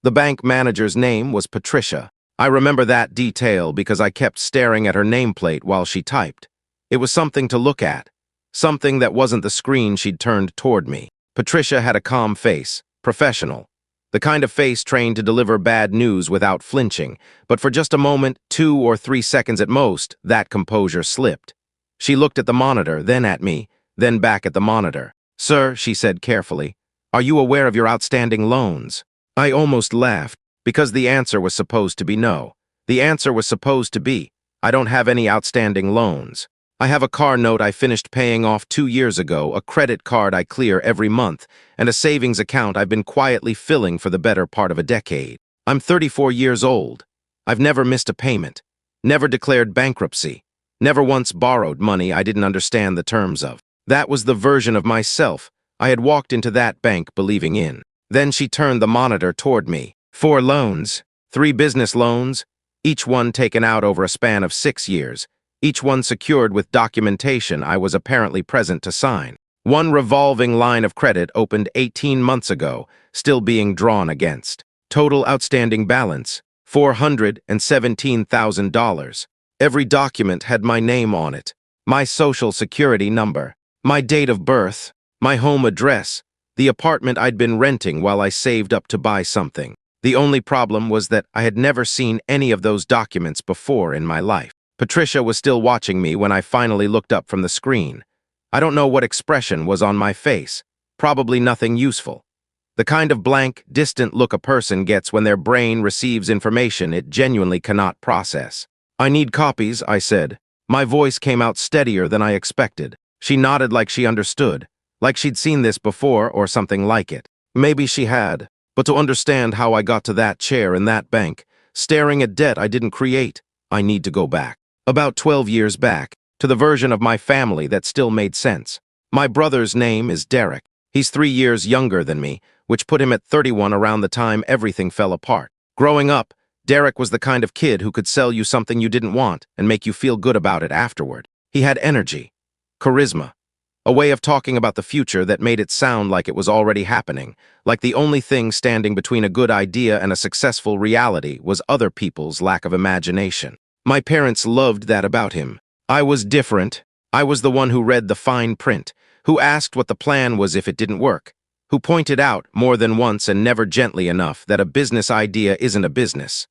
The bank manager's name was Patricia. I remember that detail because I kept staring at her nameplate while she typed. It was something to look at, something that wasn't the screen she'd turned toward me. Patricia had a calm face, professional, the kind of face trained to deliver bad news without flinching, but for just a moment, 2 or 3 seconds at most, that composure slipped. She looked at the monitor, then at me, then back at the monitor. "Sir," she said carefully, "are you aware of your outstanding loans?" I almost laughed, because the answer was supposed to be no. The answer was supposed to be, I don't have any outstanding loans. I have a car note I finished paying off 2 years ago, a credit card I clear every month, and a savings account I've been quietly filling for the better part of a decade. I'm 34 years old. I've never missed a payment, never declared bankruptcy, never once borrowed money I didn't understand the terms of. That was the version of myself I had walked into that bank believing in. Then she turned the monitor toward me. 4 loans, 3 business loans, each one taken out over a span of 6 years, each one secured with documentation I was apparently present to sign. 1 revolving line of credit opened 18 months ago, still being drawn against. Total outstanding balance, $417,000. Every document had my name on it, my social security number, my date of birth, my home address, the apartment I'd been renting while I saved up to buy something. The only problem was that I had never seen any of those documents before in my life. Patricia was still watching me when I finally looked up from the screen. I don't know what expression was on my face. Probably nothing useful. The kind of blank, distant look a person gets when their brain receives information it genuinely cannot process. "I need copies," I said. My voice came out steadier than I expected. She nodded like she understood, like she'd seen this before or something like it. Maybe she had, but to understand how I got to that chair in that bank, staring at debt I didn't create, I need to go back. About 12 years back, to the version of my family that still made sense. My brother's name is Derek. He's 3 years younger than me, which put him at 31 around the time everything fell apart. Growing up, Derek was the kind of kid who could sell you something you didn't want and make you feel good about it afterward. He had energy, charisma, a way of talking about the future that made it sound like it was already happening, like the only thing standing between a good idea and a successful reality was other people's lack of imagination. My parents loved that about him. I was different. I was the one who read the fine print, who asked what the plan was if it didn't work, who pointed out more than once and never gently enough that a business idea isn't a business.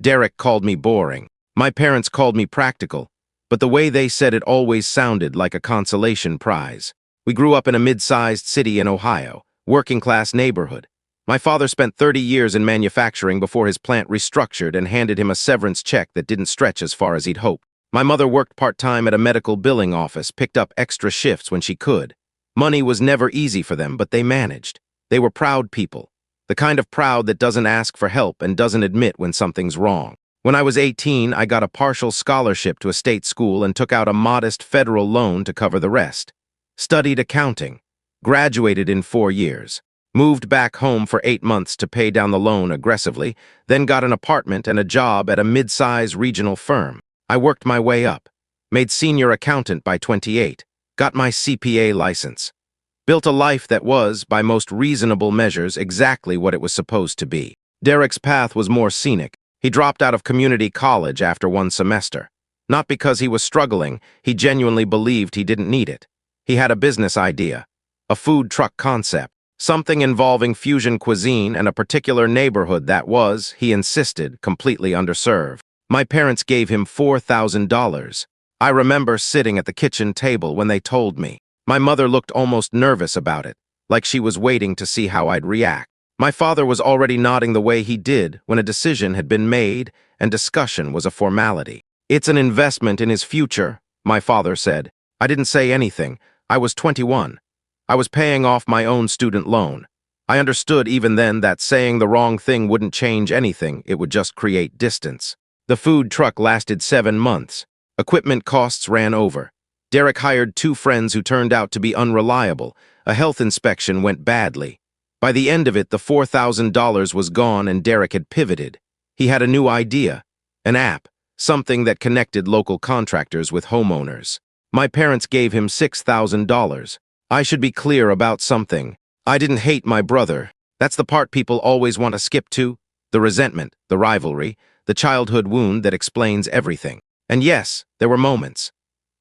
Derek called me boring. My parents called me practical, but the way they said it always sounded like a consolation prize. We grew up in a mid-sized city in Ohio, working-class neighborhood. My father spent 30 years in manufacturing before his plant restructured and handed him a severance check that didn't stretch as far as he'd hoped. My mother worked part-time at a medical billing office, picked up extra shifts when she could. Money was never easy for them, but they managed. They were proud people, the kind of proud that doesn't ask for help and doesn't admit when something's wrong. When I was 18, I got a partial scholarship to a state school and took out a modest federal loan to cover the rest. Studied accounting, graduated in 4 years. Moved back home for 8 months to pay down the loan aggressively, then got an apartment and a job at a mid-size regional firm. I worked my way up, made senior accountant by 28, got my CPA license. Built a life that was, by most reasonable measures, exactly what it was supposed to be. Derek's path was more scenic. He dropped out of community college after 1 semester. Not because he was struggling, he genuinely believed he didn't need it. He had a business idea, a food truck concept. Something involving fusion cuisine and a particular neighborhood that was, he insisted, completely underserved. My parents gave him $4,000. I remember sitting at the kitchen table when they told me. My mother looked almost nervous about it, like she was waiting to see how I'd react. My father was already nodding the way he did when a decision had been made and discussion was a formality. "It's an investment in his future," my father said. I didn't say anything. I was 21. I was paying off my own student loan. I understood even then that saying the wrong thing wouldn't change anything, it would just create distance. The food truck lasted 7 months. Equipment costs ran over. Derek hired 2 friends who turned out to be unreliable. A health inspection went badly. By the end of it, the $4,000 was gone and Derek had pivoted. He had a new idea, an app, something that connected local contractors with homeowners. My parents gave him $6,000. I should be clear about something. I didn't hate my brother. That's the part people always want to skip to. The resentment, the rivalry, the childhood wound that explains everything. And yes, there were moments.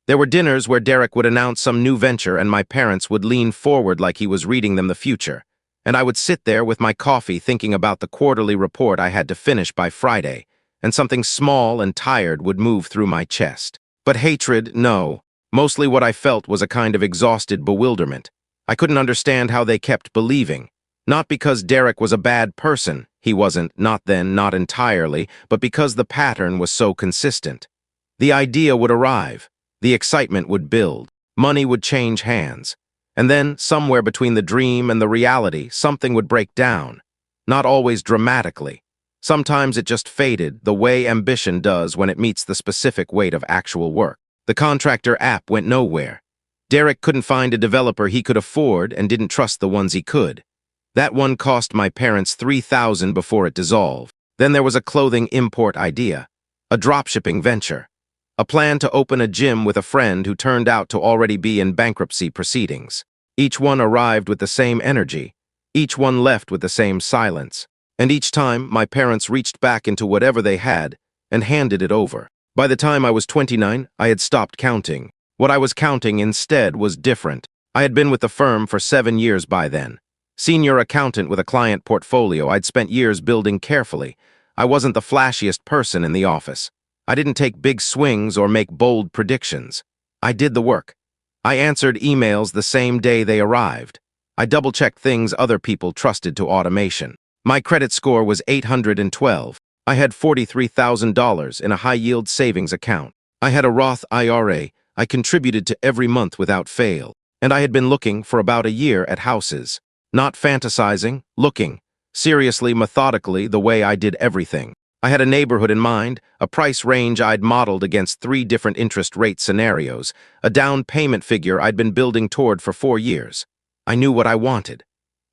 There were dinners where Derek would announce some new venture and my parents would lean forward like he was reading them the future. And I would sit there with my coffee thinking about the quarterly report I had to finish by Friday, and something small and tired would move through my chest. But hatred, no. Mostly what I felt was a kind of exhausted bewilderment. I couldn't understand how they kept believing. Not because Derek was a bad person, he wasn't, not then, not entirely, but because the pattern was so consistent. The idea would arrive. The excitement would build, money would change hands, and then, somewhere between the dream and the reality, something would break down. Not always dramatically. Sometimes it just faded, the way ambition does when it meets the specific weight of actual work. The contractor app went nowhere. Derek couldn't find a developer he could afford and didn't trust the ones he could. That one cost my parents $3,000 before it dissolved. Then there was a clothing import idea, a dropshipping venture. A plan to open a gym with a friend who turned out to already be in bankruptcy proceedings. Each one arrived with the same energy. Each one left with the same silence. And each time, my parents reached back into whatever they had and handed it over. By the time I was 29, I had stopped counting. What I was counting instead was different. I had been with the firm for 7 years by then. Senior accountant with a client portfolio I'd spent years building carefully. I wasn't the flashiest person in the office. I didn't take big swings or make bold predictions. I did the work. I answered emails the same day they arrived. I double-checked things other people trusted to automation. My credit score was 812. I had $43,000 in a high-yield savings account. I had a Roth IRA I contributed to every month without fail. And I had been looking for about a year at houses. Not fantasizing, looking. Seriously, methodically, the way I did everything. I had a neighborhood in mind, a price range I'd modeled against 3 different interest rate scenarios, a down payment figure I'd been building toward for 4 years. I knew what I wanted.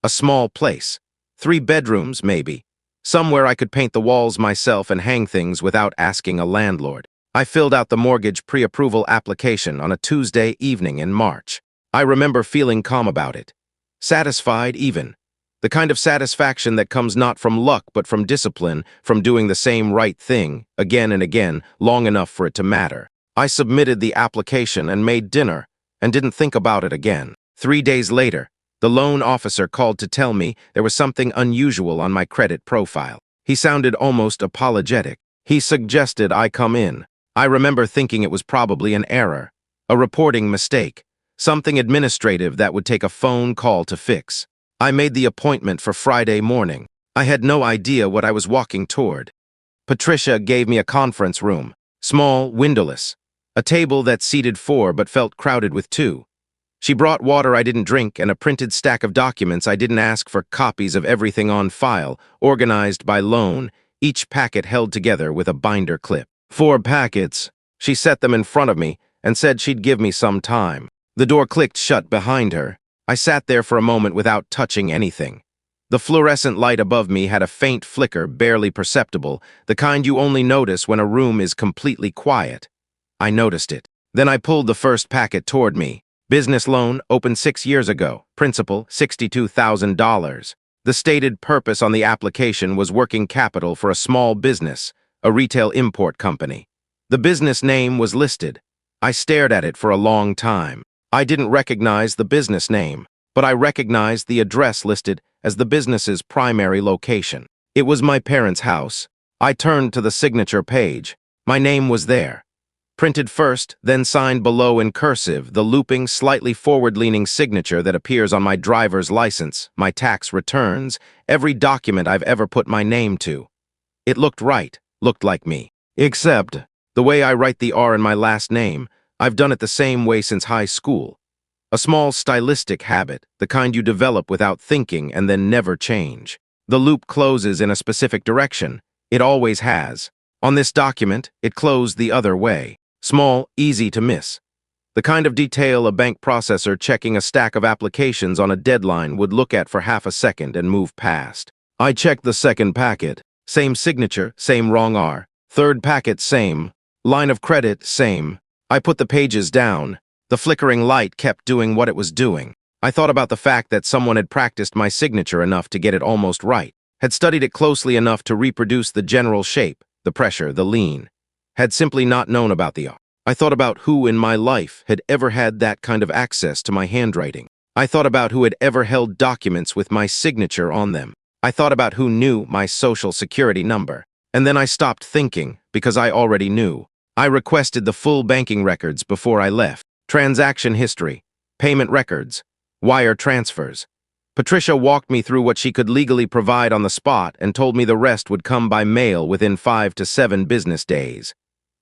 A small place. 3 bedrooms, maybe. Somewhere I could paint the walls myself and hang things without asking a landlord. I filled out the mortgage pre-approval application on a Tuesday evening in March. I remember feeling calm about it. Satisfied even. The kind of satisfaction that comes not from luck but from discipline, from doing the same right thing, again and again, long enough for it to matter. I submitted the application and made dinner, and didn't think about it again. 3 days later, the loan officer called to tell me there was something unusual on my credit profile. He sounded almost apologetic. He suggested I come in. I remember thinking it was probably an error, a reporting mistake, something administrative that would take a phone call to fix. I made the appointment for Friday morning. I had no idea what I was walking toward. Patricia gave me a conference room, small, windowless, a table that seated 4 but felt crowded with 2. She brought water I didn't drink and a printed stack of documents I didn't ask for, copies of everything on file, organized by loan, each packet held together with a binder clip. 4 packets. She set them in front of me and said she'd give me some time. The door clicked shut behind her. I sat there for a moment without touching anything. The fluorescent light above me had a faint flicker, barely perceptible, the kind you only notice when a room is completely quiet. I noticed it. Then I pulled the first packet toward me. Business loan, opened 6 years ago. Principal, $62,000. The stated purpose on the application was working capital for a small business, a retail import company. The business name was listed. I stared at it for a long time. I didn't recognize the business name, but I recognized the address listed as the business's primary location. It was my parents' house. I turned to the signature page. My name was there. Printed first, then signed below in cursive, the looping, slightly forward-leaning signature that appears on my driver's license, my tax returns, every document I've ever put my name to. It looked right, looked like me. Except, the way I write the R in my last name, I've done it the same way since high school. A small stylistic habit, the kind you develop without thinking and then never change. The loop closes in a specific direction. It always has. On this document, it closed the other way. Small, easy to miss. The kind of detail a bank processor checking a stack of applications on a deadline would look at for half a second and move past. I checked the second packet. Same signature, same wrong R. Third packet, same. Line of credit, same. I put the pages down. The flickering light kept doing what it was doing. I thought about the fact that someone had practiced my signature enough to get it almost right. had studied it closely enough to reproduce the general shape, the pressure, the lean, had simply not known about the art. I thought about who in my life had ever had that kind of access to my handwriting. I thought about who had ever held documents with my signature on them. I thought about who knew my social security number. And then I stopped thinking because I already knew. I requested the full banking records before I left. Transaction history, payment records, wire transfers. Patricia walked me through what she could legally provide on the spot and told me the rest would come by mail within 5 to 7 business days.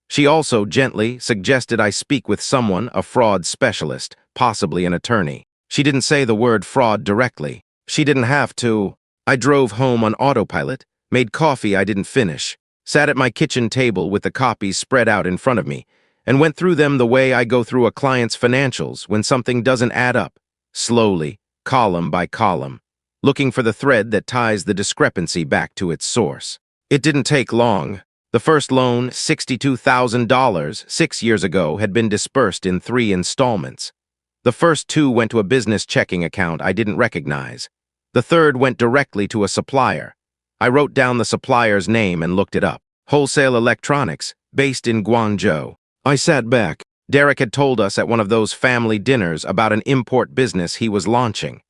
She also gently suggested I speak with someone, a fraud specialist, possibly an attorney. She didn't say the word fraud directly. She didn't have to. I drove home on autopilot, made coffee I didn't finish, sat at my kitchen table with the copies spread out in front of me, and went through them the way I go through a client's financials when something doesn't add up, slowly, column by column, looking for the thread that ties the discrepancy back to its source. It didn't take long. The first loan, $62,000, 6 years ago, had been dispersed in 3 installments. The first 2 went to a business checking account I didn't recognize. The third went directly to a supplier. I wrote down the supplier's name and looked it up. Wholesale Electronics, based in Guangzhou. I sat back. Derek had told us at one of those family dinners about an import business he was launching.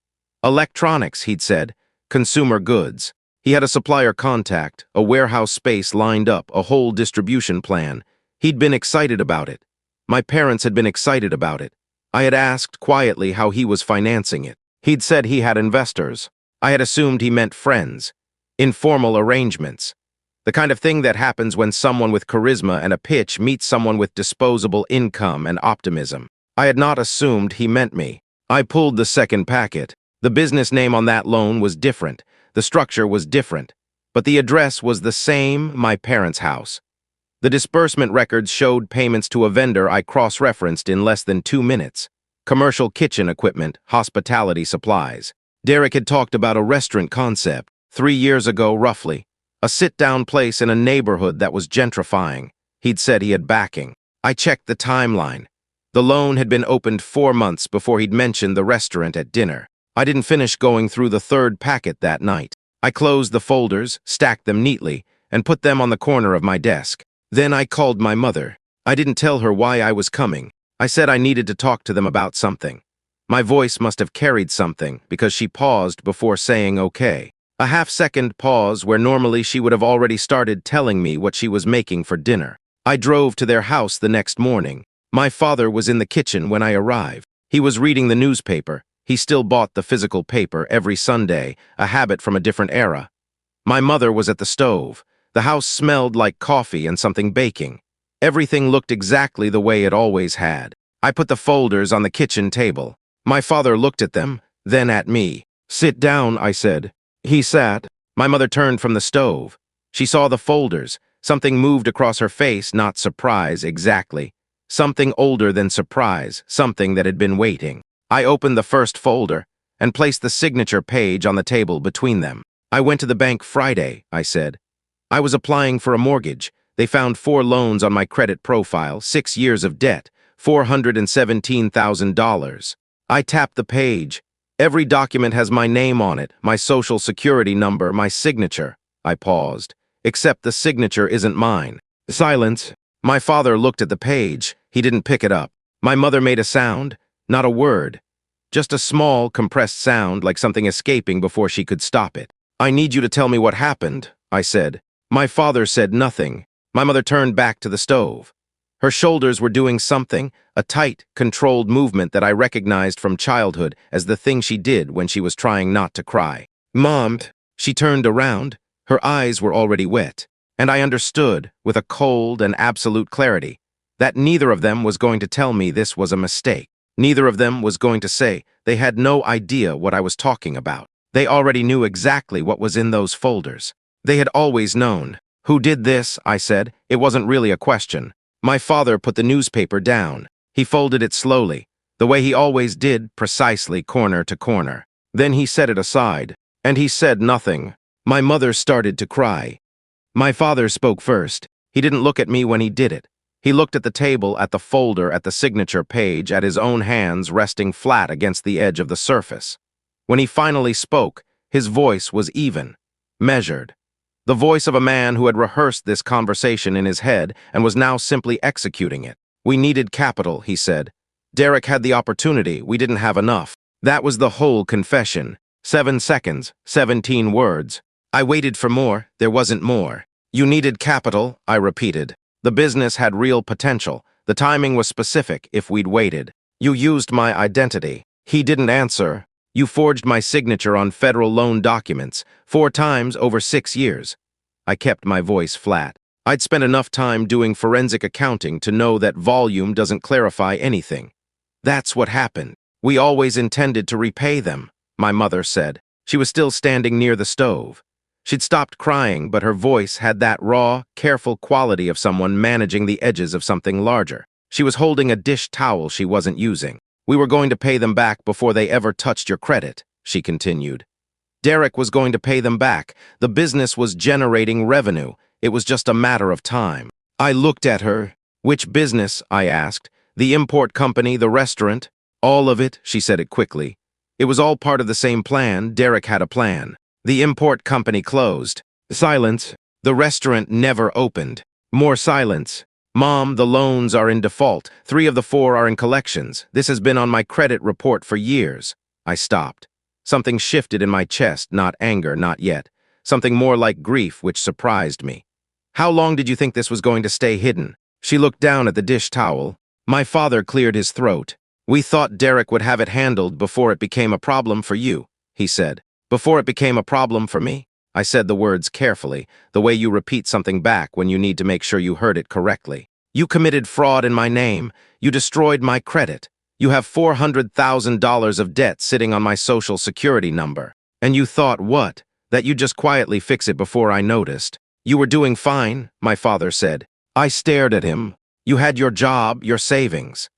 Electronics, he'd said, consumer goods. He had a supplier contact, a warehouse space lined up, a whole distribution plan. He'd been excited about it. My parents had been excited about it. I had asked quietly how he was financing it. He'd said he had investors. I had assumed he meant friends. Informal arrangements. The kind of thing that happens when someone with charisma and a pitch meets someone with disposable income and optimism. I had not assumed he meant me. I pulled the second packet. The business name on that loan was different. The structure was different. But the address was the same, my parents' house. The disbursement records showed payments to a vendor I cross-referenced in less than 2 minutes. Commercial kitchen equipment, hospitality supplies. Derek had talked about a restaurant concept, 3 years ago roughly. A sit-down place in a neighborhood that was gentrifying. He'd said he had backing. I checked the timeline. The loan had been opened 4 months before he'd mentioned the restaurant at dinner. I didn't finish going through the third packet that night. I closed the folders, stacked them neatly, and put them on the corner of my desk. Then I called my mother. I didn't tell her why I was coming. I said I needed to talk to them about something. My voice must have carried something because she paused before saying okay. A half-second pause where normally she would have already started telling me what she was making for dinner. I drove to their house the next morning. My father was in the kitchen when I arrived. He was reading the newspaper. He still bought the physical paper every Sunday, a habit from a different era. My mother was at the stove. The house smelled like coffee and something baking. Everything looked exactly the way it always had. I put the folders on the kitchen table. My father looked at them, then at me. "Sit down," I said. He sat. My mother turned from the stove. She saw the folders. Something moved across her face, not surprise exactly. Something older than surprise, something that had been waiting. I opened the first folder and placed the signature page on the table between them. "I went to the bank Friday," I said. "I was applying for a mortgage. They found 4 loans on my credit profile, 6 years of debt, $417,000. I tapped the page. Every document has my name on it, my social security number, my signature." I paused. "Except the signature isn't mine." Silence. My father looked at the page. He didn't pick it up. My mother made a sound. Not a word. Just a small, compressed sound like something escaping before she could stop it. "I need you to tell me what happened," I said. My father said nothing. My mother turned back to the stove. Her shoulders were doing something, a tight, controlled movement that I recognized from childhood as the thing she did when she was trying not to cry. "Mom," she turned around. Her eyes were already wet. And I understood, with a cold and absolute clarity, that neither of them was going to tell me this was a mistake. Neither of them was going to say they had no idea what I was talking about. They already knew exactly what was in those folders. They had always known. "Who did this?" I said. It wasn't really a question. My father put the newspaper down. He folded it slowly, the way he always did, precisely corner to corner. Then he set it aside, and he said nothing. My mother started to cry. My father spoke first. He didn't look at me when he did it. He looked at the table, at the folder, at the signature page, at his own hands resting flat against the edge of the surface. When he finally spoke, his voice was even. measured. The voice of a man who had rehearsed this conversation in his head and was now simply executing it. "We needed capital," he said. "Derek had the opportunity, we didn't have enough." That was the whole confession. 7 seconds, 17 words. I waited for more, there wasn't more. "You needed capital," I repeated. "The business had real potential. The timing was specific if we'd waited. You used my identity." He didn't answer. "You forged my signature on federal loan documents, 4 times over 6 years. I kept my voice flat. I'd spent enough time doing forensic accounting to know that volume doesn't clarify anything. "That's what happened. We always intended to repay them," my mother said. She was still standing near the stove. She'd stopped crying, but her voice had that raw, careful quality of someone managing the edges of something larger. She was holding a dish towel she wasn't using. "We were going to pay them back before they ever touched your credit," she continued. Derek was going to pay them back. The business was generating revenue. It was just a matter of time. I looked at her. "Which business?" I asked. "The import company, the restaurant?" "All of it," she said it quickly. "It was all part of the same plan. Derek had a plan. The import company closed." Silence. "The restaurant never opened." More silence. "Mom, the loans are in default. 3 of the 4 are in collections. This has been on my credit report for years." I stopped. Something shifted in my chest, not anger, not yet. Something more like grief, which surprised me. "How long did you think this was going to stay hidden?" She looked down at the dish towel. My father cleared his throat. "We thought Derek would have it handled before it became a problem for you," he said. "Before it became a problem for me?" I said the words carefully, the way you repeat something back when you need to make sure you heard it correctly. "You committed fraud in my name. You destroyed my credit. You have $400,000 of debt sitting on my social security number. And you thought what? That you'd just quietly fix it before I noticed. You were doing fine," my father said. I stared at him. "You had your job, your savings."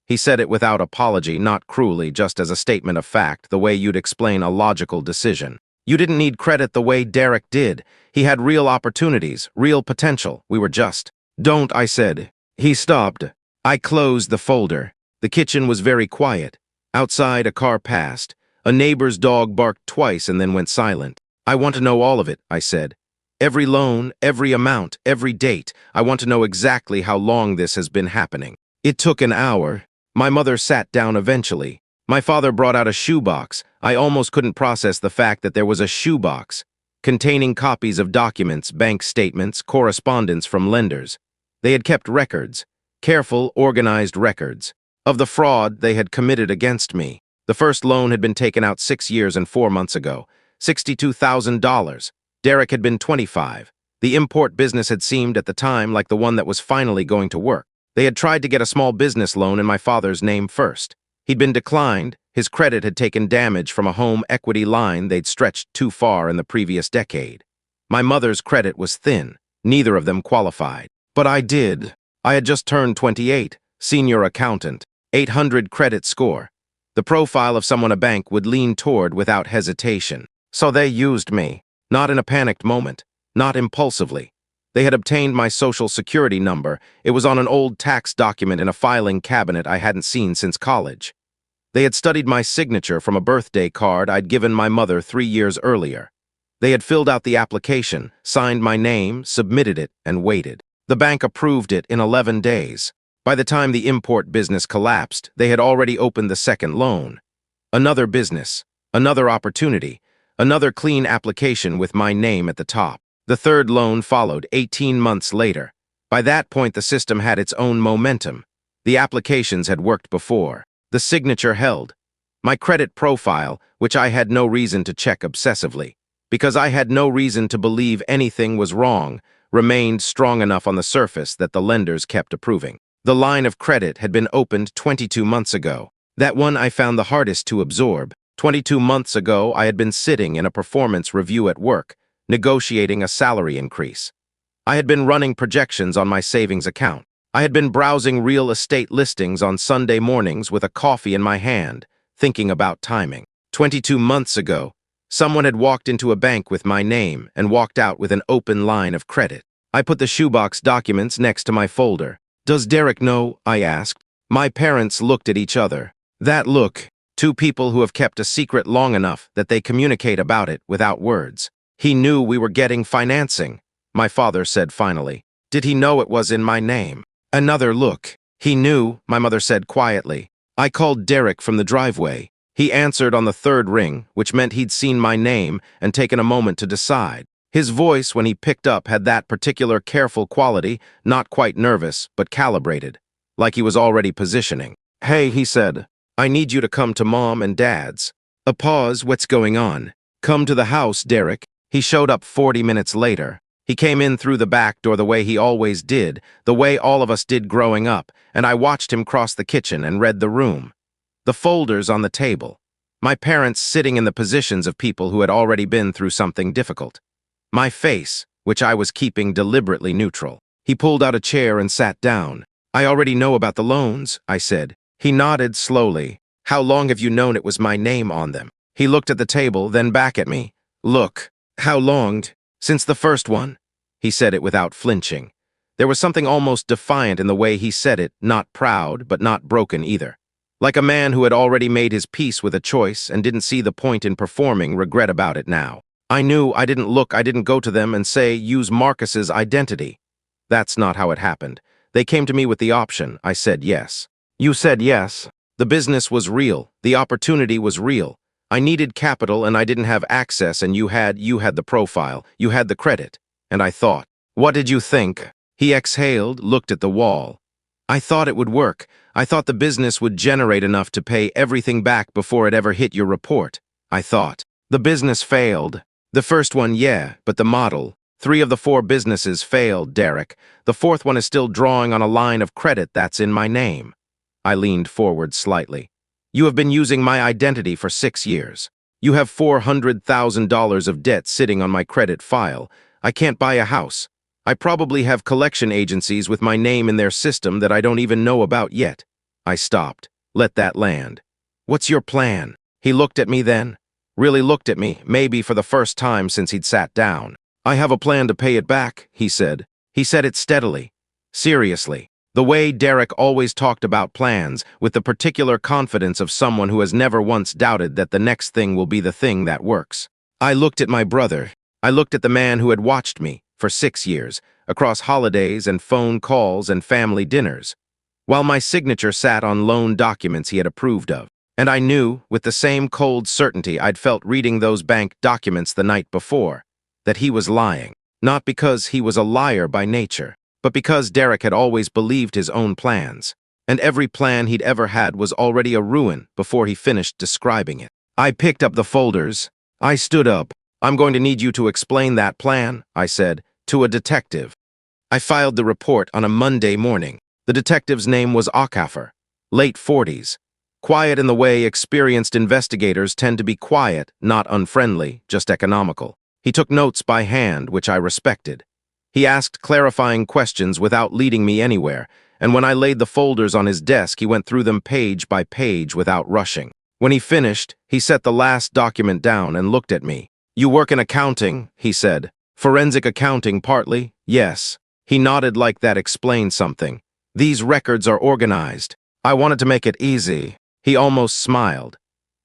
He said it without apology, not cruelly, just as a statement of fact, the way you'd explain a logical decision. "You didn't need credit the way Derek did. He had real opportunities, real potential. We were just..." "Don't," I said. He stopped. I closed the folder. The kitchen was very quiet. Outside, a car passed. A neighbor's dog barked twice and then went silent. "I want to know all of it," I said. "Every loan, every amount, every date. I want to know exactly how long this has been happening." It took an hour. My mother sat down eventually. My father brought out a shoebox. I almost couldn't process the fact that there was a shoebox containing copies of documents, bank statements, correspondence from lenders. They had kept records, careful, organized records, of the fraud they had committed against me. The first loan had been taken out 6 years and 4 months ago. $62,000. Derek had been 25. The import business had seemed at the time like the one that was finally going to work. They had tried to get a small business loan in my father's name first. He'd been declined. His credit had taken damage from a home equity line they'd stretched too far in the previous decade. My mother's credit was thin. Neither of them qualified. But I did. I had just turned 28, senior accountant, 800 credit score. The profile of someone a bank would lean toward without hesitation. So they used me. Not in a panicked moment. Not impulsively. They had obtained my social security number. It was on an old tax document in a filing cabinet I hadn't seen since college. They had studied my signature from a birthday card I'd given my mother 3 years earlier. They had filled out the application, signed my name, submitted it, and waited. The bank approved it in 11 days. By the time the import business collapsed, they had already opened the second loan. Another business, another opportunity, another clean application with my name at the top. The third loan followed 18 months later. By that point, the system had its own momentum. The applications had worked before. The signature held. My credit profile, which I had no reason to check obsessively, because I had no reason to believe anything was wrong, remained strong enough on the surface that the lenders kept approving. The line of credit had been opened 22 months ago. That one I found the hardest to absorb. 22 months ago, I had been sitting in a performance review at work, negotiating a salary increase. I had been running projections on my savings account. I had been browsing real estate listings on Sunday mornings with a coffee in my hand, thinking about timing. 22 months ago, someone had walked into a bank with my name and walked out with an open line of credit. I put the shoebox documents next to my folder. "Does Derek know?" I asked. My parents looked at each other. That look, two people who have kept a secret long enough that they communicate about it without words. He knew we were getting financing, my father said finally. Did he know it was in my name? Another look. He knew, my mother said quietly. I called Derek from the driveway. He answered on the third ring, which meant he'd seen my name and taken a moment to decide. His voice, when he picked up, had that particular careful quality, not quite nervous, but calibrated, like he was already positioning. Hey, he said, I need you to come to Mom and Dad's. A pause, what's going on? Come to the house, Derek. He showed up 40 minutes later. He came in through the back door the way he always did, the way all of us did growing up, and I watched him cross the kitchen and read the room. The folders on the table. My parents sitting in the positions of people who had already been through something difficult. My face, which I was keeping deliberately neutral. He pulled out a chair and sat down. I already know about the loans, I said. He nodded slowly. How long have you known it was my name on them? He looked at the table, then back at me. Look, how long? Since the first one. He said it without flinching. There was something almost defiant in the way he said it, not proud, but not broken either. Like a man who had already made his peace with a choice and didn't see the point in performing regret about it now. I knew I didn't go to them and say, use Marcus's identity. That's not how it happened. They came to me with the option. I said yes. You said yes. The business was real. The opportunity was real. I needed capital and I didn't have access, and you had the profile. You had the credit. And I thought, what did you think? He exhaled, looked at the wall. I thought it would work. I thought the business would generate enough to pay everything back before it ever hit your report. I thought. The business failed. The first one, yeah, but the model. 3 of the 4 businesses failed, Derek. The 4th one is still drawing on a line of credit that's in my name. I leaned forward slightly. You have been using my identity for 6 years. You have $400,000 of debt sitting on my credit file. I can't buy a house. I probably have collection agencies with my name in their system that I don't even know about yet. I stopped. Let that land. What's your plan? He looked at me then. Really looked at me, maybe for the first time since he'd sat down. I have a plan to pay it back, he said. He said it steadily. Seriously. The way Derek always talked about plans, with the particular confidence of someone who has never once doubted that the next thing will be the thing that works. I looked at my brother. I looked at the man who had watched me, for 6 years, across holidays and phone calls and family dinners, while my signature sat on loan documents he had approved of. And I knew, with the same cold certainty I'd felt reading those bank documents the night before, that he was lying. Not because he was a liar by nature, but because Derek had always believed his own plans, and every plan he'd ever had was already a ruin before he finished describing it. I picked up the folders. I stood up. I'm going to need you to explain that plan, I said, to a detective. I filed the report on a Monday morning. The detective's name was Okafor, late 40s. Quiet in the way experienced investigators tend to be quiet, not unfriendly, just economical. He took notes by hand, which I respected. He asked clarifying questions without leading me anywhere, and when I laid the folders on his desk, he went through them page by page without rushing. When he finished, he set the last document down and looked at me. You work in accounting, he said. Forensic accounting partly, yes. He nodded like that explained something. These records are organized. I wanted to make it easy. He almost smiled.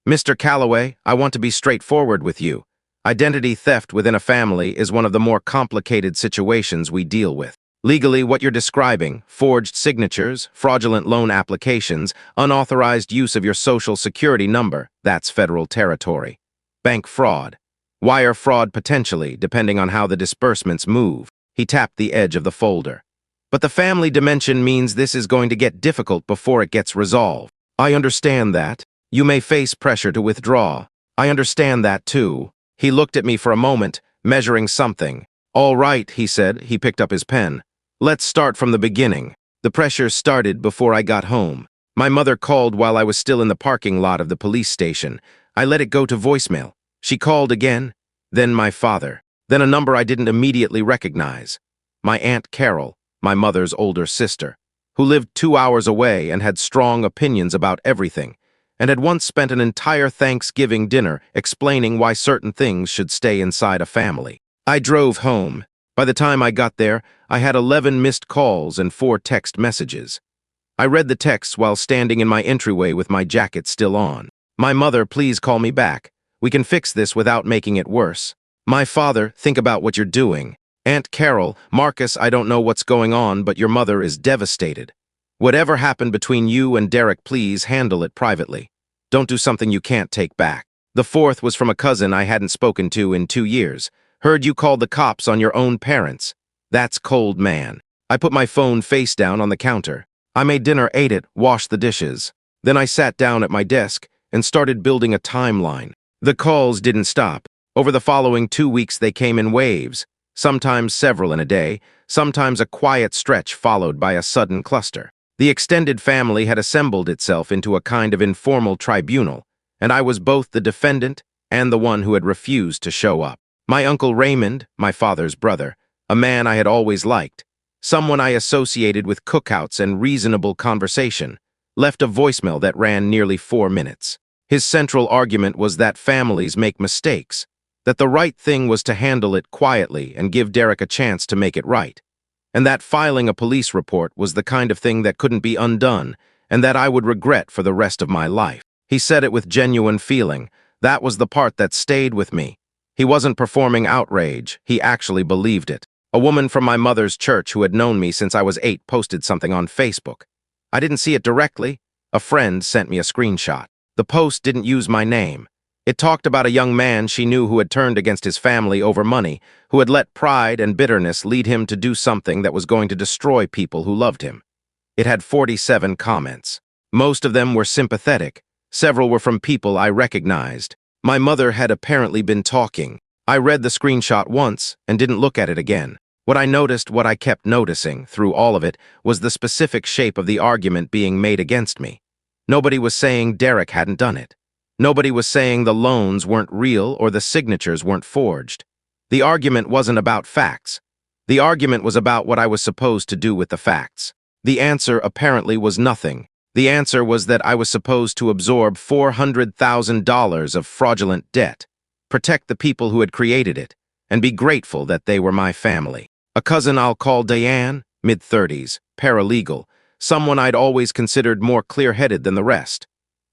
Mr. Calloway, I want to be straightforward with you. Identity theft within a family is one of the more complicated situations we deal with. Legally, what you're describing, forged signatures, fraudulent loan applications, unauthorized use of your social security number, that's federal territory. Bank fraud. Wire fraud potentially, depending on how the disbursements move. He tapped the edge of the folder. But the family dimension means this is going to get difficult before it gets resolved. I understand that. You may face pressure to withdraw. I understand that too. He looked at me for a moment, measuring something. All right, he said. He picked up his pen. Let's start from the beginning. The pressure started before I got home. My mother called while I was still in the parking lot of the police station. I let it go to voicemail. She called again, then my father, then a number I didn't immediately recognize. My Aunt Carol, my mother's older sister, who lived 2 hours away and had strong opinions about everything, and had once spent an entire Thanksgiving dinner explaining why certain things should stay inside a family. I drove home. By the time I got there, I had 11 missed calls and 4 text messages. I read the texts while standing in my entryway with my jacket still on. My mother, please call me back. We can fix this without making it worse. My father, think about what you're doing. Aunt Carol, Marcus, I don't know what's going on, but your mother is devastated. Whatever happened between you and Derek, please handle it privately. Don't do something you can't take back. The fourth was from a cousin I hadn't spoken to in 2 years. Heard you called the cops on your own parents. That's cold, man. I put my phone face down on the counter. I made dinner, ate it, washed the dishes. Then I sat down at my desk and started building a timeline. The calls didn't stop. Over the following 2 weeks they came in waves, sometimes several in a day, sometimes a quiet stretch followed by a sudden cluster. The extended family had assembled itself into a kind of informal tribunal, and I was both the defendant and the one who had refused to show up. My Uncle Raymond, my father's brother, a man I had always liked, someone I associated with cookouts and reasonable conversation, left a voicemail that ran nearly 4 minutes. His central argument was that families make mistakes, that the right thing was to handle it quietly and give Derek a chance to make it right, and that filing a police report was the kind of thing that couldn't be undone and that I would regret for the rest of my life. He said it with genuine feeling. That was the part that stayed with me. He wasn't performing outrage, he actually believed it. A woman from my mother's church who had known me since I was 8 posted something on Facebook. I didn't see it directly. A friend sent me a screenshot. The post didn't use my name. It talked about a young man she knew who had turned against his family over money, who had let pride and bitterness lead him to do something that was going to destroy people who loved him. It had 47 comments. Most of them were sympathetic. Several were from people I recognized. My mother had apparently been talking. I read the screenshot once and didn't look at it again. What I kept noticing through all of it, was the specific shape of the argument being made against me. Nobody was saying Derek hadn't done it. Nobody was saying the loans weren't real or the signatures weren't forged. The argument wasn't about facts. The argument was about what I was supposed to do with the facts. The answer apparently was nothing. The answer was that I was supposed to absorb $400,000 of fraudulent debt, protect the people who had created it, and be grateful that they were my family. A cousin I'll call Diane, mid-30s, paralegal, someone I'd always considered more clear-headed than the rest,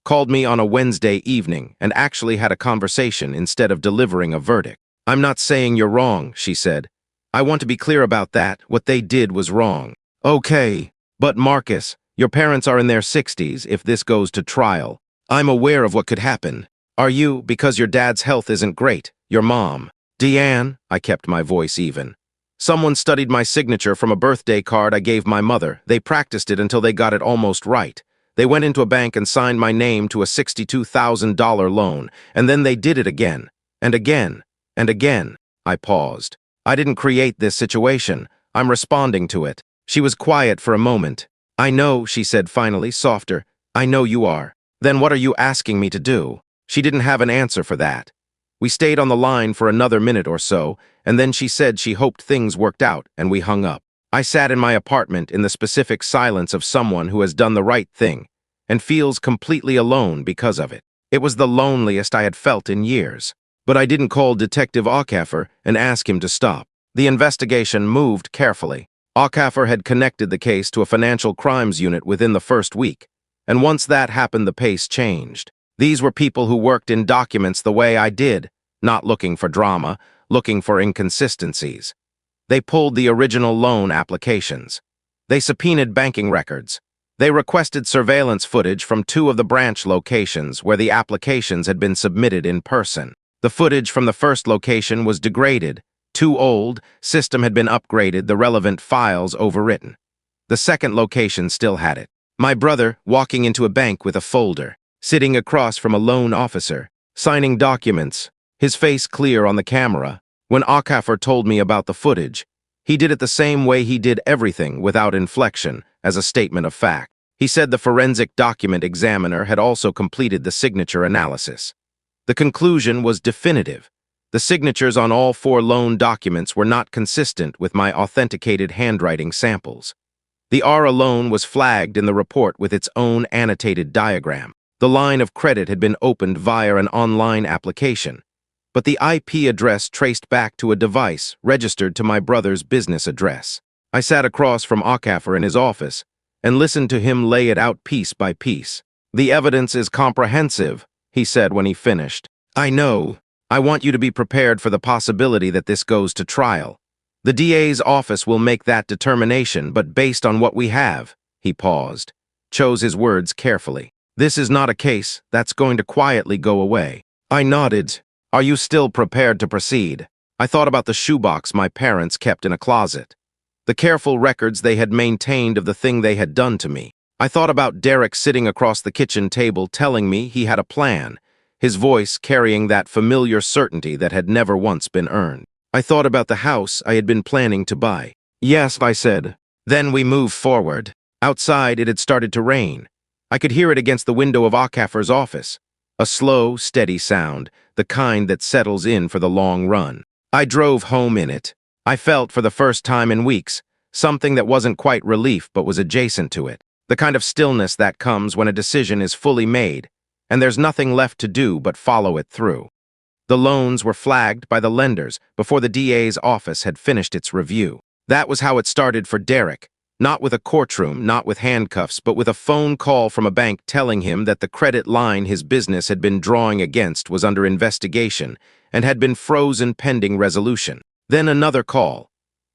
called me on a Wednesday evening and actually had a conversation instead of delivering a verdict. "I'm not saying you're wrong," she said. "I want to be clear about that. What they did was wrong." "Okay, but Marcus, your parents are in their 60s if this goes to trial. I'm aware of what could happen. Are you, because your dad's health isn't great, your mom?" "Deanne," I kept my voice even. "Someone studied my signature from a birthday card I gave my mother. They practiced it until they got it almost right. They went into a bank and signed my name to a $62,000 loan, and then they did it again, and again, and again." I paused. "I didn't create this situation. I'm responding to it." She was quiet for a moment. "I know," she said finally, softer. "I know you are. Then what are you asking me to do?" She didn't have an answer for that. We stayed on the line for another minute or so, and then she said she hoped things worked out, and we hung up. I sat in my apartment in the specific silence of someone who has done the right thing and feels completely alone because of it. It was the loneliest I had felt in years. But I didn't call Detective Aucaffer and ask him to stop. The investigation moved carefully. Aucaffer had connected the case to a financial crimes unit within the first week, and once that happened, the pace changed. These were people who worked in documents the way I did, not looking for drama, looking for inconsistencies. They pulled the original loan applications. They subpoenaed banking records. They requested surveillance footage from 2 of the branch locations where the applications had been submitted in person. The footage from the first location was degraded, too old, system had been upgraded, the relevant files overwritten. The second location still had it. My brother walking into a bank with a folder, sitting across from a loan officer, signing documents, his face clear on the camera. When Aucaffer told me about the footage, he did it the same way he did everything, without inflection, as a statement of fact. He said the forensic document examiner had also completed the signature analysis. The conclusion was definitive. The signatures on all 4 loan documents were not consistent with my authenticated handwriting samples. The ARA loan was flagged in the report with its own annotated diagram. The line of credit had been opened via an online application, but the IP address traced back to a device registered to my brother's business address. I sat across from Aucaffer in his office and listened to him lay it out piece by piece. "The evidence is comprehensive," he said when he finished. I know. I want you to be prepared for the possibility that this goes to trial. The DA's office will make that determination, but based on what we have." He paused, chose his words carefully. "This is not a case that's going to quietly go away." I nodded. "Are you still prepared to proceed?" I thought about the shoebox my parents kept in a closet, the careful records they had maintained of the thing they had done to me. I thought about Derek sitting across the kitchen table telling me he had a plan, his voice carrying that familiar certainty that had never once been earned. I thought about the house I had been planning to buy. "Yes," I said. Then we moved forward. Outside, it had started to rain. I could hear it against the window of Akafer's office. A slow, steady sound, the kind that settles in for the long run. I drove home in it. I felt, for the first time in weeks, something that wasn't quite relief but was adjacent to it. The kind of stillness that comes when a decision is fully made, and there's nothing left to do but follow it through. The loans were flagged by the lenders before the DA's office had finished its review. That was how it started for Derek, not with a courtroom, not with handcuffs, but with a phone call from a bank telling him that the credit line his business had been drawing against was under investigation and had been frozen pending resolution. Then another call,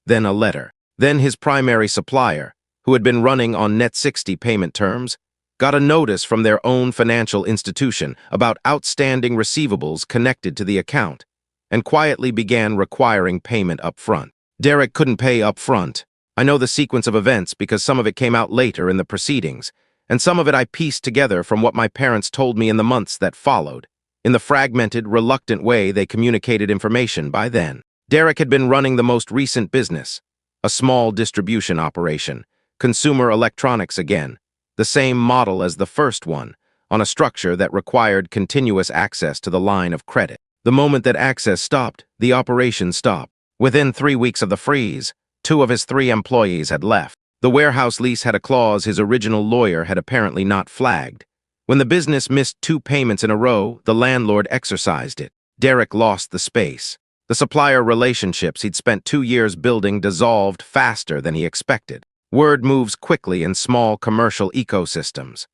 then a letter. Then his primary supplier, who had been running on net 60 payment terms, got a notice from their own financial institution about outstanding receivables connected to the account, and quietly began requiring payment up front. Derek couldn't pay up front. I know the sequence of events because some of it came out later in the proceedings, and some of it I pieced together from what my parents told me in the months that followed, in the fragmented, reluctant way they communicated information by then. Derek had been running the most recent business, a small distribution operation, consumer electronics again, the same model as the first one, on a structure that required continuous access to the line of credit. The moment that access stopped, the operation stopped. Within 3 weeks of the freeze, 2 of his 3 employees had left. The warehouse lease had a clause his original lawyer had apparently not flagged. When the business missed 2 payments in a row, the landlord exercised it. Derek lost the space. The supplier relationships he'd spent 2 years building dissolved faster than he expected. Word moves quickly in small commercial ecosystems.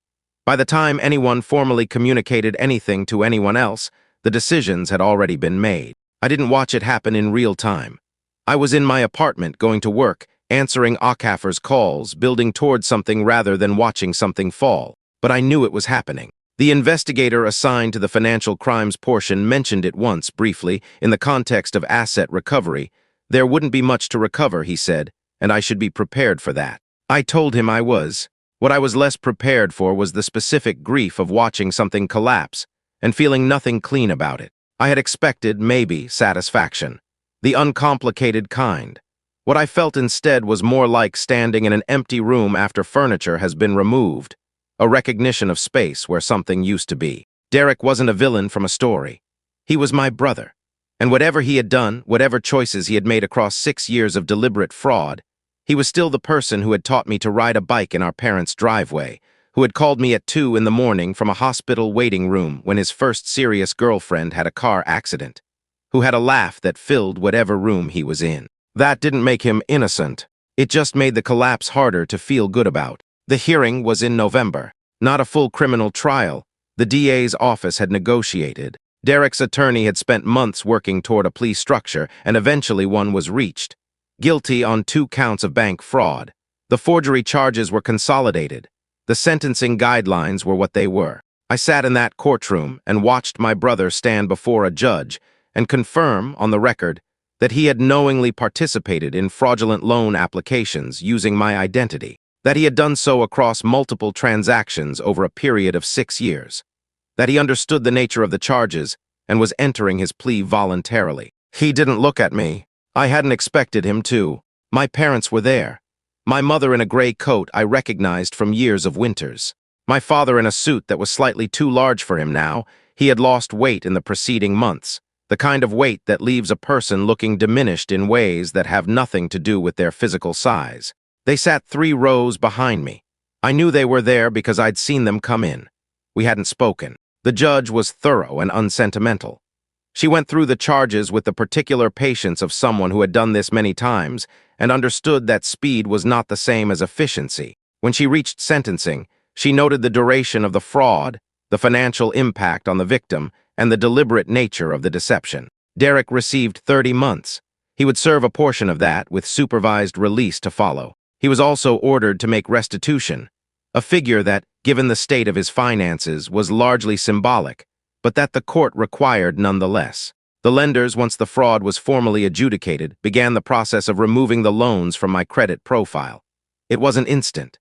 By the time anyone formally communicated anything to anyone else, the decisions had already been made. I didn't watch it happen in real time. I was in my apartment going to work, answering Akafer's calls, building towards something rather than watching something fall. But I knew it was happening. The investigator assigned to the financial crimes portion mentioned it once, briefly, in the context of asset recovery. There wouldn't be much to recover, he said, and I should be prepared for that. I told him I was. What I was less prepared for was the specific grief of watching something collapse and feeling nothing clean about it. I had expected, maybe, satisfaction, the uncomplicated kind. What I felt instead was more like standing in an empty room after furniture has been removed, a recognition of space where something used to be. Derek wasn't a villain from a story. He was my brother. And whatever he had done, whatever choices he had made across 6 years of deliberate fraud, he was still the person who had taught me to ride a bike in our parents' driveway, who had called me at 2 in the morning from a hospital waiting room when his first serious girlfriend had a car accident, who had a laugh that filled whatever room he was in. That didn't make him innocent. It just made the collapse harder to feel good about. The hearing was in November. Not a full criminal trial. The DA's office had negotiated. Derek's attorney had spent months working toward a plea structure, and eventually one was reached. Guilty on 2 counts of bank fraud. The forgery charges were consolidated. The sentencing guidelines were what they were. I sat in that courtroom and watched my brother stand before a judge and confirm, on the record, that he had knowingly participated in fraudulent loan applications using my identity, that he had done so across multiple transactions over a period of 6 years, that he understood the nature of the charges and was entering his plea voluntarily. He didn't look at me. I hadn't expected him to. My parents were there. My mother in a gray coat I recognized from years of winters. My father in a suit that was slightly too large for him now. He had lost weight in the preceding months, the kind of weight that leaves a person looking diminished in ways that have nothing to do with their physical size. They sat 3 rows behind me. I knew they were there because I'd seen them come in. We hadn't spoken. The judge was thorough and unsentimental. She went through the charges with the particular patience of someone who had done this many times and understood that speed was not the same as efficiency. When she reached sentencing, she noted the duration of the fraud, the financial impact on the victim, and the deliberate nature of the deception. Derek received 30 months. He would serve a portion of that with supervised release to follow. He was also ordered to make restitution, a figure that, given the state of his finances, was largely symbolic, but that the court required nonetheless. The lenders, once the fraud was formally adjudicated, began the process of removing the loans from my credit profile. It wasn't instant.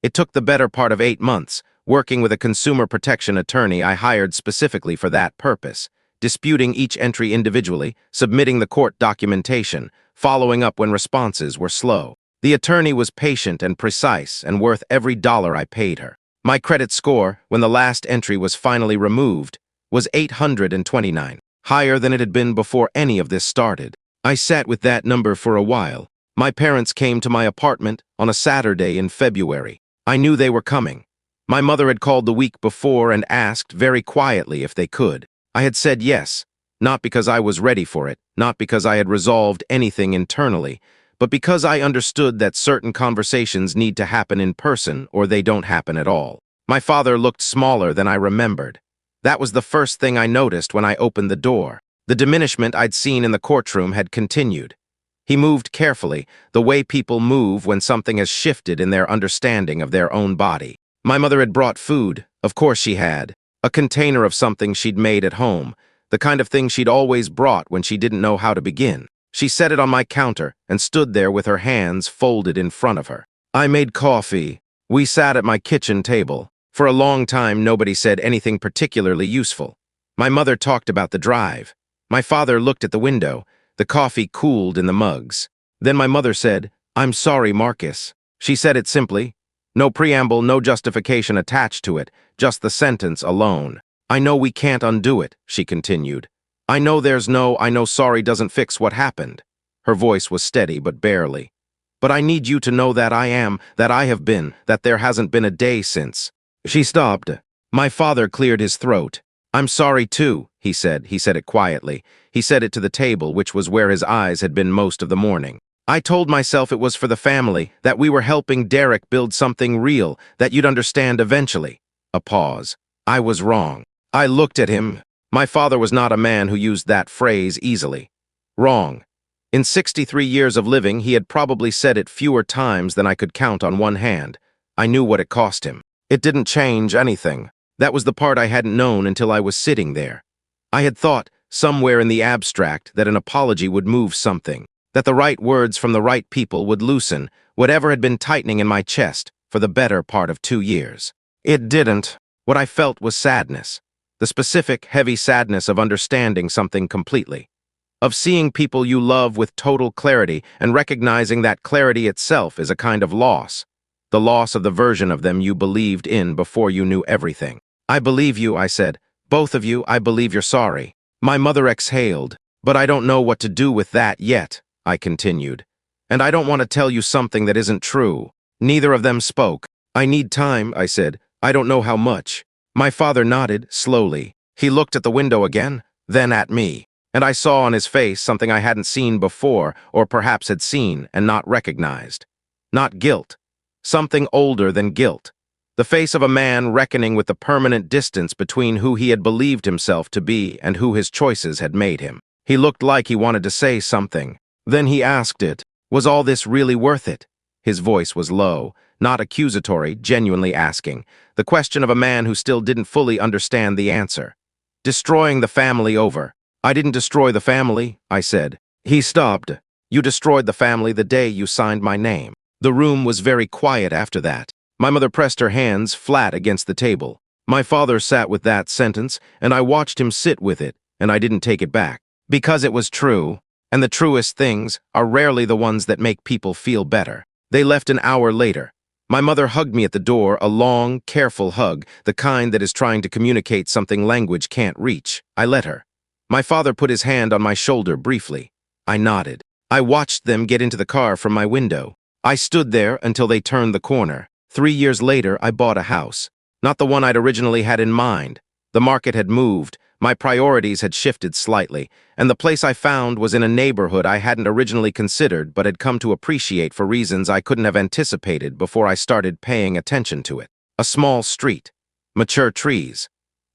It took the better part of 8 months, working with a consumer protection attorney I hired specifically for that purpose, disputing each entry individually, submitting the court documentation, following up when responses were slow. The attorney was patient and precise and worth every dollar I paid her. My credit score, when the last entry was finally removed, was 829, higher than it had been before any of this started. I sat with that number for a while. My parents came to my apartment on a Saturday in February. I knew they were coming. My mother had called the week before and asked very quietly if they could. I had said yes, not because I was ready for it, not because I had resolved anything internally, but because I understood that certain conversations need to happen in person or they don't happen at all. My father looked smaller than I remembered. That was the first thing I noticed when I opened the door. The diminishment I'd seen in the courtroom had continued. He moved carefully, the way people move when something has shifted in their understanding of their own body. My mother had brought food, of course she had, a container of something she'd made at home, the kind of thing she'd always brought when she didn't know how to begin. She set it on my counter and stood there with her hands folded in front of her. I made coffee. We sat at my kitchen table. For a long time, nobody said anything particularly useful. My mother talked about the drive. My father looked at the window. The coffee cooled in the mugs. Then my mother said, "I'm sorry, Marcus." She said it simply. No preamble, no justification attached to it, just the sentence alone. "I know we can't undo it," she continued. I know sorry doesn't fix what happened." Her voice was steady, but barely. "But I need you to know that I have been, that there hasn't been a day since." She stopped. My father cleared his throat. "I'm sorry too," he said. He said it quietly. He said it to the table, which was where his eyes had been most of the morning. "I told myself it was for the family, that we were helping Derek build something real, that you'd understand eventually." A pause. I was wrong. I looked at him. My father was not a man who used that phrase easily. Wrong. In 63 years of living, he had probably said it fewer times than I could count on one hand. I knew what it cost him. It didn't change anything. That was the part I hadn't known until I was sitting there. I had thought, somewhere in the abstract, that an apology would move something, that the right words from the right people would loosen whatever had been tightening in my chest for the better part of 2 years. It didn't. What I felt was sadness. The specific, heavy sadness of understanding something completely. Of seeing people you love with total clarity and recognizing that clarity itself is a kind of loss. The loss of the version of them you believed in before you knew everything. "I believe you," I said. "Both of you, I believe you're sorry." My mother exhaled. "But I don't know what to do with that yet," I continued. "And I don't want to tell you something that isn't true." Neither of them spoke. "I need time," I said. "I don't know how much." My father nodded, slowly. He looked at the window again, then at me, and I saw on his face something I hadn't seen before, or perhaps had seen and not recognized. Not guilt. Something older than guilt. The face of a man reckoning with the permanent distance between who he had believed himself to be and who his choices had made him. He looked like he wanted to say something. Then he asked it, "Was all this really worth it?" His voice was low, not accusatory, genuinely asking, the question of a man who still didn't fully understand the answer. "Destroying the family over." "I didn't destroy the family," I said. He stopped. "You destroyed the family the day you signed my name." The room was very quiet after that. My mother pressed her hands flat against the table. My father sat with that sentence, and I watched him sit with it, and I didn't take it back. Because it was true, and the truest things are rarely the ones that make people feel better. They left an hour later. My mother hugged me at the door, a long, careful hug, the kind that is trying to communicate something language can't reach. I let her. My father put his hand on my shoulder briefly. I nodded. I watched them get into the car from my window. I stood there until they turned the corner. 3 years later, I bought a house. Not the one I'd originally had in mind. The market had moved, my priorities had shifted slightly, and the place I found was in a neighborhood I hadn't originally considered but had come to appreciate for reasons I couldn't have anticipated before I started paying attention to it. A small street. Mature trees.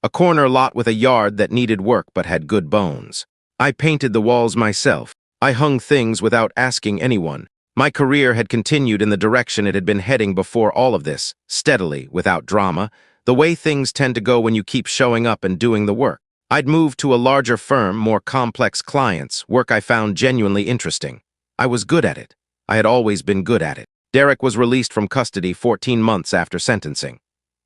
A corner lot with a yard that needed work but had good bones. I painted the walls myself. I hung things without asking anyone. My career had continued in the direction it had been heading before all of this, steadily, without drama, the way things tend to go when you keep showing up and doing the work. I'd moved to a larger firm, more complex clients, work I found genuinely interesting. I was good at it. I had always been good at it. Derek was released from custody 14 months after sentencing.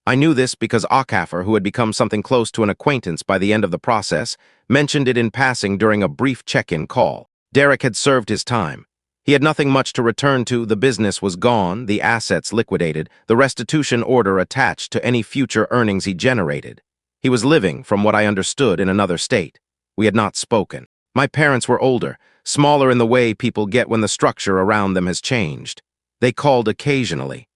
I knew this because Akaffer, who had become something close to an acquaintance by the end of the process, mentioned it in passing during a brief check-in call. Derek had served his time. He had nothing much to return to, the business was gone, the assets liquidated, the restitution order attached to any future earnings he generated. He was living, from what I understood, in another state. We had not spoken. My parents were older, smaller in the way people get when the structure around them has changed. They called occasionally.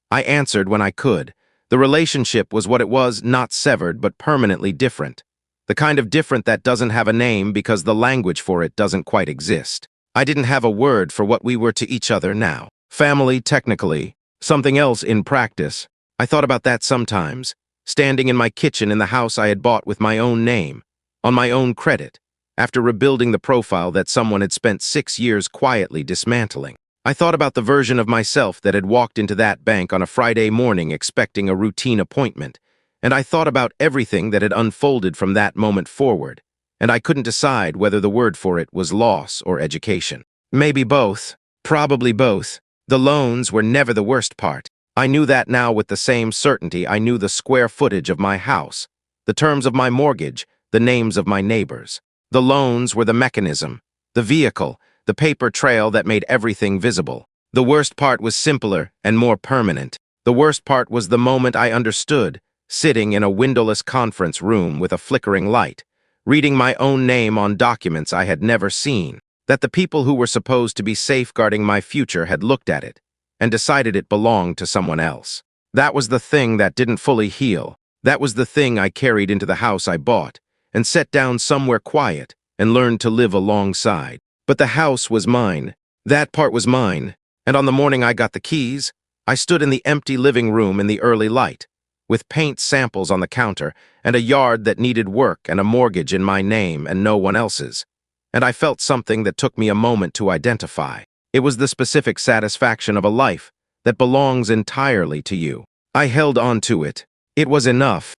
I answered when I could. The relationship was what it was, not severed, but permanently different. The kind of different that doesn't have a name because the language for it doesn't quite exist. I didn't have a word for what we were to each other now. Family, technically. Something else in practice. I thought about that sometimes, standing in my kitchen in the house I had bought with my own name, on my own credit, after rebuilding the profile that someone had spent 6 years quietly dismantling. I thought about the version of myself that had walked into that bank on a Friday morning expecting a routine appointment, and I thought about everything that had unfolded from that moment forward, and I couldn't decide whether the word for it was loss or education. Maybe both. Probably both. The loans were never the worst part. I knew that now with the same certainty I knew the square footage of my house, the terms of my mortgage, the names of my neighbors. The loans were the mechanism, the vehicle, the paper trail that made everything visible. The worst part was simpler and more permanent. The worst part was the moment I understood, sitting in a windowless conference room with a flickering light, reading my own name on documents I had never seen, that the people who were supposed to be safeguarding my future had looked at it and decided it belonged to someone else. That was the thing that didn't fully heal. That was the thing I carried into the house I bought and set down somewhere quiet and learned to live alongside. But the house was mine. That part was mine. And on the morning I got the keys, I stood in the empty living room in the early light, with paint samples on the counter and a yard that needed work and a mortgage in my name and no one else's. And I felt something that took me a moment to identify. It was the specific satisfaction of a life that belongs entirely to you. I held on to it. It was enough.